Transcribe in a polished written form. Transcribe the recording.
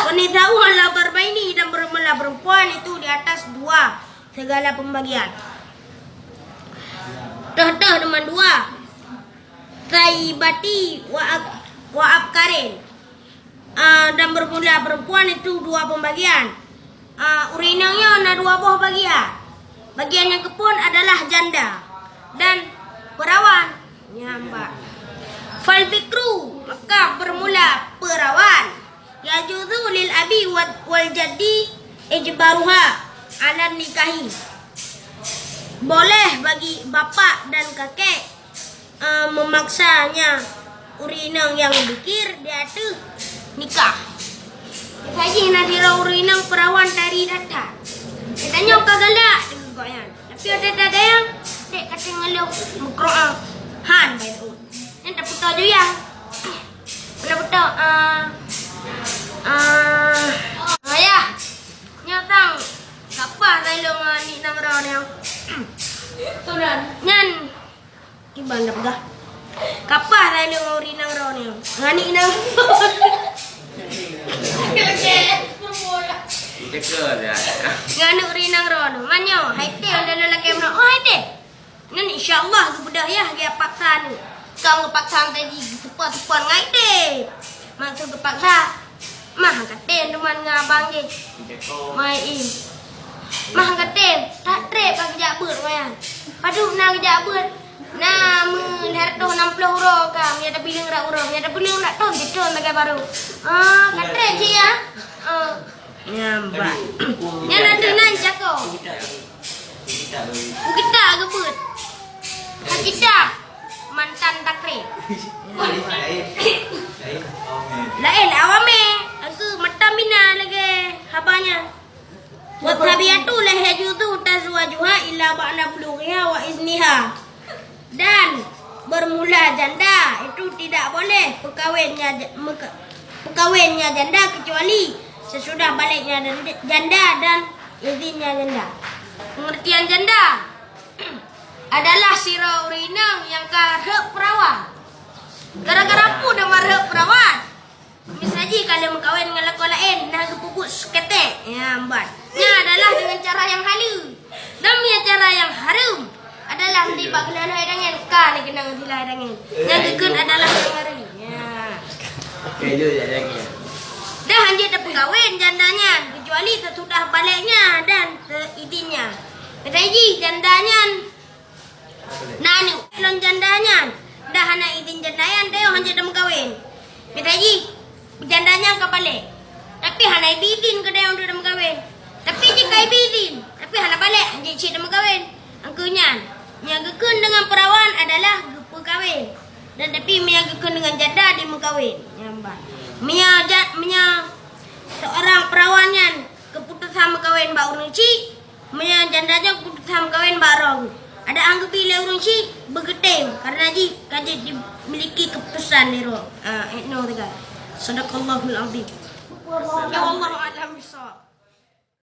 Wanita'u ala darbaini dan bermula perempuan itu di atas 2 segala pembagian. Dah dengan 2. Taibati wa abkarin. Dan bermula perempuan itu 2 pembagian. Urinanya ada 2 buah bagian. Bagian yang kepun adalah janda dan perawan. Nyamba. Fal bikru, maka bermula perawan. Yajuzu lil abi wal jaddi ijbaruha ala nikahi. Boleh bagi bapa dan kakek memaksanya urinang yang bikir di atas nikah. Haji nadira urinang perawan dari datang. Katanya kagalak goyan. Tapi ada yang dek kata ngeluh mukro'ah han baik. Yang tak putar je ya. Pernah putar ya. Nyatang kapah tayong ni nang raw niya. Tunan. Nyan iban dah pegah. Kapah tayong uri nang raw niya. Ngani nang. Ngani uri nang raw niya. Manyo, haite ada lelaki mana? Oh haite. Nan insyaallah kebudah ya dia paksa ni. Kau ngepaksa tadi tepat-tepat ngai deh. Maksud kepaksa. Mah katen teman ngabang je. Mai in. Mah katen tak trep ka kerja beut mayan. Padu na kerja beut. Na menghar doh 60 euro ka. Nya ada bilang ra euro, nya ada bilang nak ton diton tagai baru. Katre je ya. Nyamba. Nya nanti nan cako. Kita ke beut. Kita mantan takre. Lain awame. Aku matamina lagi habanya. Wa tabiatu la yajuzu tazwajuha illa ba'da bulughiha wa izniha. Dan bermula janda itu tidak boleh perkawinnya janda kecuali sesudah baliknya janda dan izinnya janda. Pengertian janda adalah sira urinang yang karep perawan. Gara-gara pu dah marep perawan. Misalnya kalau mengkawin dengan lelaki lain dah kepupuk seketek. Ya ambat. Nya adalah dengan cara yang halus. Dan cara yang harum adalah di bagian hadangan ka ni kena ngila hadangan. Yang gekun adalah hari. Ya. Kejo je lagi. Dah hanya dah perkahwin jandanya kecuali sesudah baliknya dan seizinnya. Misalnya jandanya nanu lon jandanya dah hana izin jandayan dia hanya dah berkahwin. Misalnya jandanya ke balik. Tapi hana izin ke dia untuk dah berkahwin. Tapi jika izin, tapi hana balik hanya cik dah berkahwin. Angkunya yang gekun dengan perawan adalah berkahwin. Dan tapi yang gekun dengan janda di berkahwin. Nyambak. Menya seorang perawannya keputusan berkahwin ba urang cik. Menya jandanya keputusan berkahwin ba orang. Ada anggap pilih urang cik bergeting karena kaji dimiliki keputusan ni roh. No tegal. Sadaqallahul azim. Ya Allah alam bisawab.